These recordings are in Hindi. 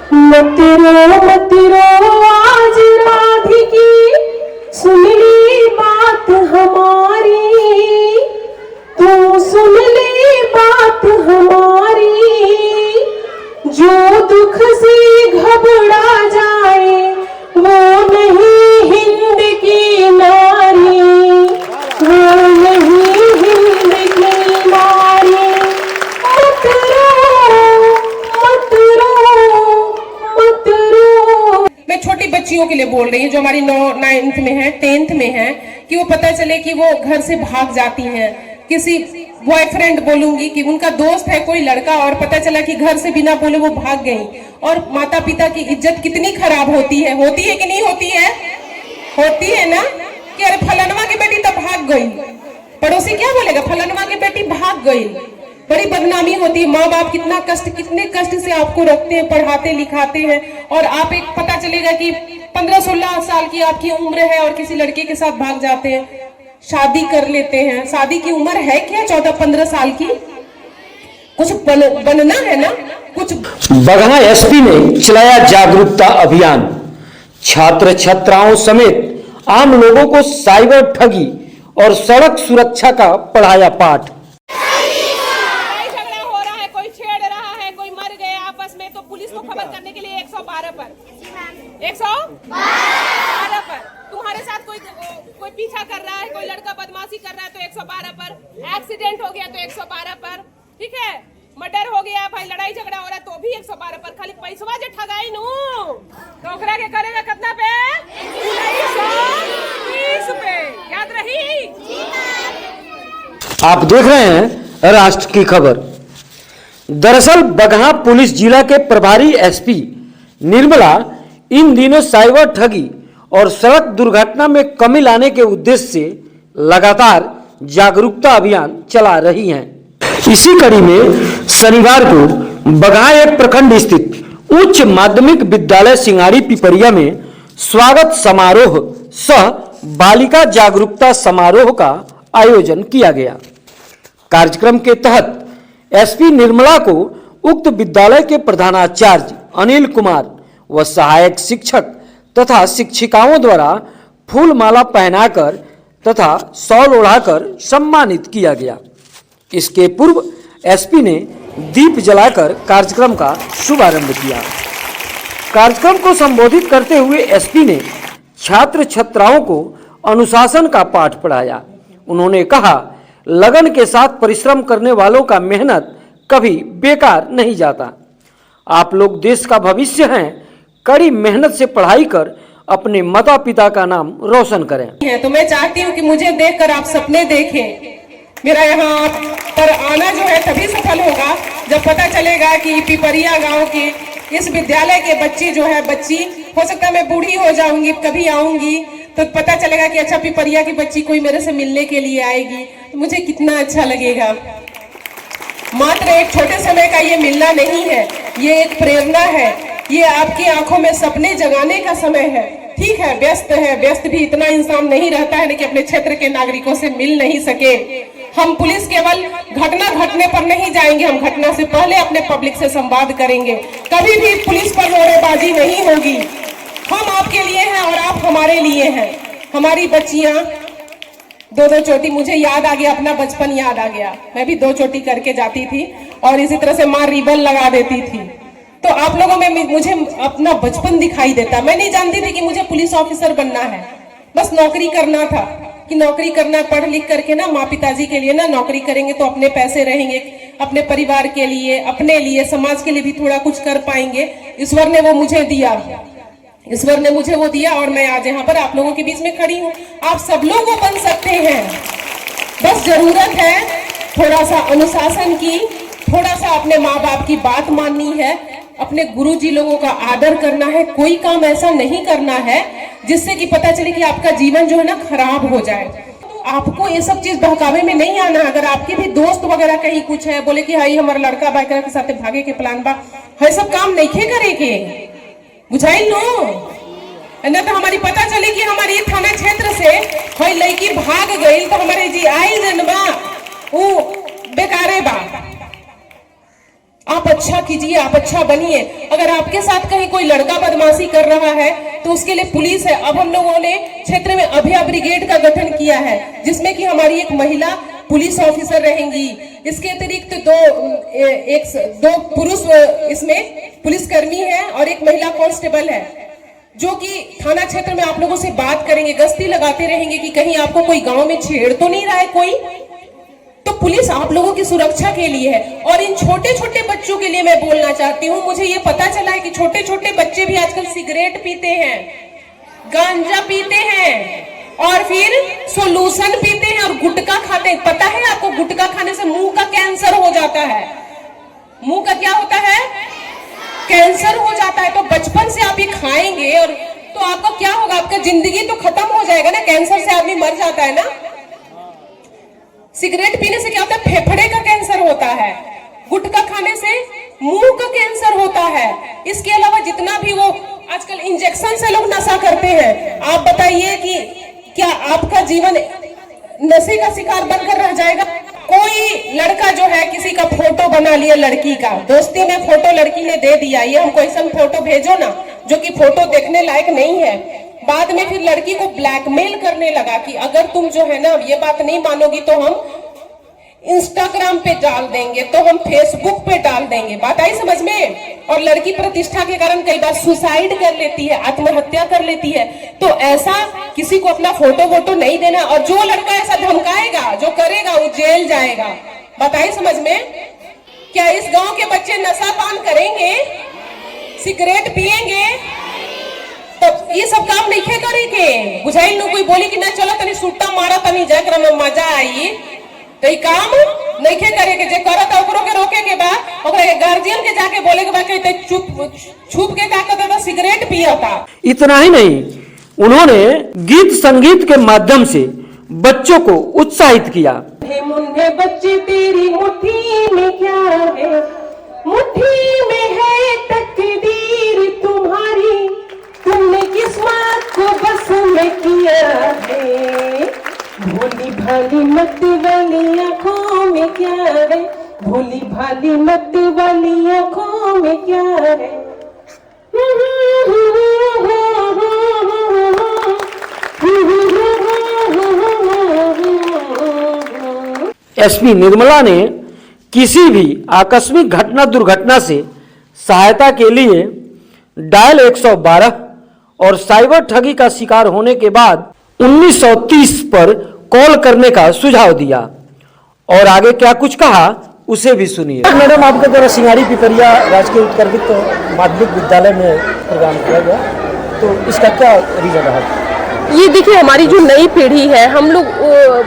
मत रो आज राधिकी, सुन ली बात हमारी, तू सुन ली बात हमारी। जो दुख से घबरा जाए वो नहीं हिंद की नारी, वो नहीं हिंद की नारी। मत रो मत रो मत रो। मैं छोटी बच्चियों के लिए बोल रही हूँ जो हमारी 9th में है, 10th में है, कि वो पता चले कि वो घर से भाग जाती हैं। किसी बॉयफ्रेंड बोलूंगी कि उनका दोस्त है कोई लड़का और पता चला कि घर से बिना बोले वो भाग गई, और माता पिता की इज्जत कितनी खराब होती है कि नहीं होती है? होती है ना, कि अरे फलनवा की बेटी तो भाग गई, पड़ोसी क्या बोलेगा, फलनवा की बेटी भाग गई, बड़ी बदनामी होती है। माँ बाप कितने कष्ट से आपको रखते हैं, पढ़ाते लिखाते हैं, और आप एक पता चलेगा कि 15-16 साल की आपकी उम्र है और किसी लड़के के साथ भाग जाते हैं, शादी कर लेते हैं। शादी की उम्र है क्या 14-15 साल की? कुछ बनना है ना कुछ। बगहा एसपी ने चलाया जागरूकता अभियान, छात्र छात्राओं समेत आम लोगों को साइबर ठगी और सड़क सुरक्षा का पढ़ाया पाठ। झगड़ा हो रहा है, कोई छेड़ रहा है, कोई मर गए आपस में, तो पुलिस को खबर करने के लिए 112 पर 112 पर। तुम्हारे साथ कोई पीछा कर रहा है, कोई लड़का बदमाशी कर रहा है तो 112 पर। एक्सीडेंट हो गया तो 112 पर, ठीक है। मर्डर हो गया भाई, लड़ाई झगड़ा हो रहा है तो भी 112 पर। खाली पैसवा जे ठगाई नू टोकरा के करेगा कितना पे? 230 पे। याद रही? आप देख रहे हैं राष्ट्र की खबर। दरअसल बगहा पुलिस जिला के प्रभारी एसपी निर्मला इन दिनों साइबर ठगी और सड़क दुर्घटना में कमी लाने के उद्देश्य से लगातार जागरूकता अभियान चला रही हैं। इसी कड़ी में शनिवार को बगहा एक प्रखंड स्थित उच्च माध्यमिक विद्यालय सिंगाड़ी पिपरिया में स्वागत समारोह सह बालिका जागरूकता समारोह का आयोजन किया गया। कार्यक्रम के तहत एसपी निर्मला को उक्त विद्यालय के प्रधानाचार्य अनिल कुमार व सहायक शिक्षक तथा शिक्षिकाओं द्वारा फूल माला पहनाकर तथा शॉल ओढ़ाकर सम्मानित किया गया। इसके पूर्व एसपी ने दीप जलाकर कार्यक्रम का शुभारंभ किया। कार्यक्रम को संबोधित करते हुए एसपी ने छात्र छात्राओं को अनुशासन का पाठ पढ़ाया। उन्होंने कहा, लगन के साथ परिश्रम करने वालों का मेहनत कभी बेकार नहीं जाता। आप लोग देश का भविष्य हैं। कड़ी मेहनत से पढ़ाई कर अपने माता पिता का नाम रोशन करें। तो मैं चाहती हूँ कि मुझे देखकर आप सपने देखें। मेरा यहाँ पर आना जो है तभी सफल होगा जब पता चलेगा कि पिपरिया गांव के इस विद्यालय के बच्ची जो है, बच्ची हो सकता है मैं बूढ़ी हो जाऊंगी, कभी आऊंगी तो पता चलेगा कि अच्छा पिपरिया की बच्ची कोई मेरे से मिलने के लिए आएगी, तो मुझे कितना अच्छा लगेगा। मात्र एक छोटे समय का ये मिलना नहीं है, ये एक प्रेरणा है, ये आपकी आंखों में सपने जगाने का समय है। ठीक है, व्यस्त भी इतना इंसान नहीं रहता है कि अपने क्षेत्र के नागरिकों से मिल नहीं सके। हम पुलिस केवल घटना घटने पर नहीं जाएंगे, हम घटना से पहले अपने पब्लिक से संवाद करेंगे। कभी भी पुलिस पर रोड़ेबाजी नहीं होगी। हम आपके लिए हैं और आप हमारे लिए हैं। हमारी बच्चियां 2-2 चोटी, मुझे याद आ गया, अपना बचपन याद आ गया। मैं भी 2 चोटी करके जाती थी और इसी तरह से माँ रिबन लगा देती थी। तो आप लोगों में मुझे अपना बचपन दिखाई देता। मैं नहीं जानती थी कि मुझे पुलिस ऑफिसर बनना है, बस नौकरी करना था कि नौकरी करना, पढ़ लिख करके ना माँ पिताजी के लिए ना नौकरी करेंगे तो अपने पैसे रहेंगे, अपने परिवार के लिए, अपने लिए, समाज के लिए भी थोड़ा कुछ कर पाएंगे। ईश्वर ने वो मुझे दिया, ईश्वर ने मुझे वो दिया और मैं आज यहाँ पर आप लोगों के बीच में खड़ी हूँ। आप सब लोग वो बन सकते हैं, बस जरूरत है थोड़ा सा अनुशासन की, थोड़ा सा अपने माँ बाप की बात माननी है, अपने गुरुजी लोगों का आदर करना है। कोई काम ऐसा नहीं करना है जिससे कि पता चले कि आपका जीवन जो है ना खराब हो जाए। आपको ये सब चीज बहकावे में नहीं आना। अगर आपके भी दोस्त वगैरह कहीं कुछ है, बोले कि हाई हमारा लड़का बाइकर के साथ भागे के प्लान बा, है सब काम नहीं खे करे के बुझाइल नो ना, तो हमारी पता चले कि हमारी थाना क्षेत्र से कोई लड़की भाग गई तो हमारे जी आई जनबा वो बेकारे बा। आप अच्छा कीजिए, आप अच्छा बनिए। अगर आपके साथ कहीं कोई लड़का बदमाशी कर रहा है तो उसके लिए पुलिस है। अब हम लोगों ने क्षेत्र में अभया ब्रिगेड का गठन किया है, जिसमें कि हमारी एक महिला पुलिस ऑफिसर रहेंगी। इसके अतिरिक्त दो पुरुष इसमें पुलिसकर्मी है और एक महिला कांस्टेबल है, जो कि थाना क्षेत्र में आप लोगों से बात करेंगे, गश्ती लगाते रहेंगे कि कहीं आपको कोई गांव में छेड़ तो नहीं रहा है कोई। तो पुलिस आप लोगों की सुरक्षा के लिए है। और इन छोटे छोटे बच्चों के लिए मैं बोलना चाहती हूँ, मुझे ये पता चला है कि छोटे छोटे बच्चे भी आजकल सिगरेट पीते हैं, गांजा पीते हैं और फिर सोलूशन पीते हैं और गुटखा खाते हैं। पता है आपको, गुटखा खाने से मुंह का कैंसर हो जाता है। मुंह का क्या होता है? कैंसर हो जाता है। तो बचपन से आप ये खाएंगे और तो आपका क्या होगा? आपका जिंदगी तो खत्म हो जाएगा ना। कैंसर से आदमी मर जाता है ना। सिगरेट पीने से क्या होता है? फेफड़े का कैंसर होता है। गुटखा खाने से मुंह का कैंसर होता है। इसके अलावा जितना भी वो आजकल इंजेक्शन से लोग नशा करते हैं, आप बताइए कि क्या आपका जीवन नशे का शिकार बनकर रह जाएगा? कोई लड़का जो है किसी का फोटो बना लिया, लड़की का दोस्ती में फोटो लड़की ने दे दिया, ये हमको ऐसा फोटो भेजो ना जो कि फोटो देखने लायक नहीं है। बाद में फिर लड़की को ब्लैकमेल करने लगा कि अगर तुम जो है ना ये बात नहीं मानोगी तो हम इंस्टाग्राम पे डाल देंगे, तो हम फेसबुक पे डाल देंगे। बात आई समझ में? और लड़की प्रतिष्ठा के कारण कई बार सुसाइड कर लेती है, आत्महत्या कर लेती है। तो ऐसा किसी को अपना फोटो वोटो नहीं देना। और जो लड़का ऐसा धमकाएगा, जो करेगा, वो जेल जाएगा। बताइए समझ में? क्या इस गांव के बच्चे नशा पान करेंगे, सिगरेट पिएंगे? तब ये सब काम नहीं करेंगे। बुझाई लो कोई बोली कि ना चलो तनी सुट्टा मारा तनी जाकर में मजा आई, तो ये काम नहीं करे के जे करत ओकरो के रोके के बा, ओकरा के गार्जियन के जाके बोले के बा कि ते चुप छुप के जाकर तो सिगरेट पियता। इतना ही नहीं, उन्होंने गीत संगीत के माध्यम से बच्चों को उत्साहित किया। हे मुन्ने बच्चे तेरी मुट्ठी में क्या है, मुट्ठी में है तकदीर तुम्हारी, तुमने किस्मत को बस में किया है। भोली भाली मत वाली आंखों में क्या है, भोली भाली मत वाली आंखों में क्या है। एसपी निर्मला ने किसी भी आकस्मिक घटना दुर्घटना से सहायता के लिए डायल 112 और साइबर ठगी का शिकार होने के बाद 1930 पर कॉल करने का सुझाव दिया। और आगे क्या कुछ कहा उसे भी सुनिए। मैडम, आपके द्वारा सिंगारी पिपरिया राजकीय उत्कर्षित माध्यमिक विद्यालय में प्रोग्राम किया गया, तो इसका क्या रीजन रहा? ये देखिए, हमारी जो नई पीढ़ी है, हम लोग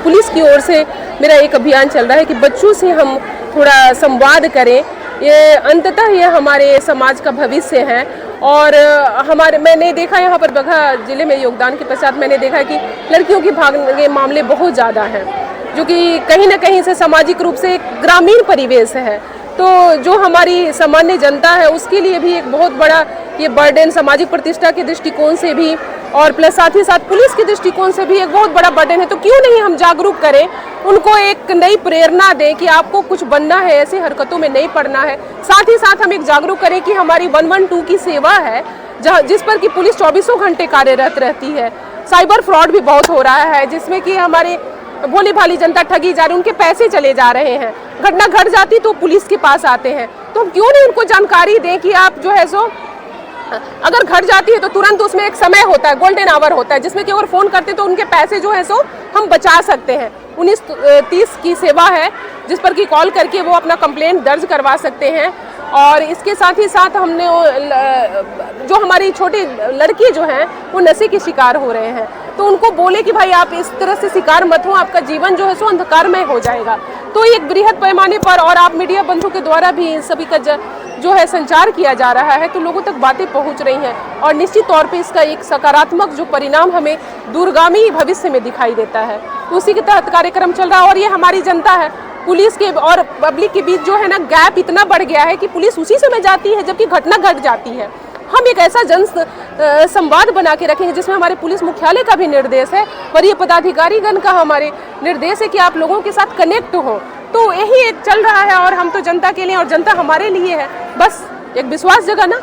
पुलिस की ओर से मेरा एक अभियान चल रहा है कि बच्चों से हम थोड़ा संवाद करें। ये अंततः ये हमारे समाज का भविष्य है। और मैंने देखा यहाँ पर बगहा जिले में योगदान के पश्चात मैंने देखा कि लड़कियों की भागने के मामले बहुत ज़्यादा हैं, जो कि कहीं ना कहीं से सामाजिक रूप से एक ग्रामीण परिवेश है। तो जो हमारी सामान्य जनता है उसके लिए भी एक बहुत बड़ा ये बर्डन, सामाजिक प्रतिष्ठा के दृष्टिकोण से भी और प्लस साथ ही साथ पुलिस के दृष्टिकोण से भी एक बहुत बड़ा बर्डन है। तो क्यों नहीं हम जागरूक करें, उनको एक नई प्रेरणा दें कि आपको कुछ बनना है, ऐसी हरकतों में नहीं पड़ना है। साथ ही साथ हम एक जागरूक करें कि हमारी 112 की सेवा है, जिस पर कि पुलिस 24 घंटे कार्यरत रहती है। साइबर फ्रॉड भी बहुत हो रहा है, जिसमें कि हमारे भोली भाली जनता ठगी जा रही है, उनके पैसे चले जा रहे हैं। घटना घट जाती तो पुलिस के पास आते हैं। तो हम क्यों नहीं उनको जानकारी दें कि आप जो है सो अगर घट जाती है तो तुरंत उसमें एक समय होता है, गोल्डन आवर होता है, जिसमें कि अगर फ़ोन करते तो उनके पैसे जो है सो हम बचा सकते हैं। 1930 की सेवा है, जिस पर कि कॉल करके वो अपना कंप्लेंट दर्ज करवा सकते हैं। और इसके साथ ही साथ हमने जो हमारी छोटी लड़की जो हैं वो नशे के शिकार हो रहे हैं, तो उनको बोले कि भाई आप इस तरह से शिकार मत हो, आपका जीवन जो है सो अंधकारमय हो जाएगा। तो एक बृहद पैमाने पर और आप मीडिया बंधु के द्वारा भी सभी का जो है संचार किया जा रहा है, तो लोगों तक बातें पहुंच रही हैं। और निश्चित तौर पे इसका एक सकारात्मक जो परिणाम हमें दूरगामी भविष्य में दिखाई देता है। तो उसी के तहत कार्यक्रम चल रहा है। और ये हमारी जनता है, पुलिस के और पब्लिक के बीच जो है ना गैप इतना बढ़ गया है कि पुलिस उसी समय जाती है जबकि घटना घट जाती है। हम एक ऐसा जन संवाद बना के रखेंगे जिसमें हमारे पुलिस मुख्यालय का भी निर्देश है, वरीय पदाधिकारीगण का हमारे निर्देश है कि आप लोगों के साथ कनेक्ट हो। तो यही एक चल रहा है और हम तो जनता के लिए और जनता हमारे लिए है, बस एक विश्वास जगाना।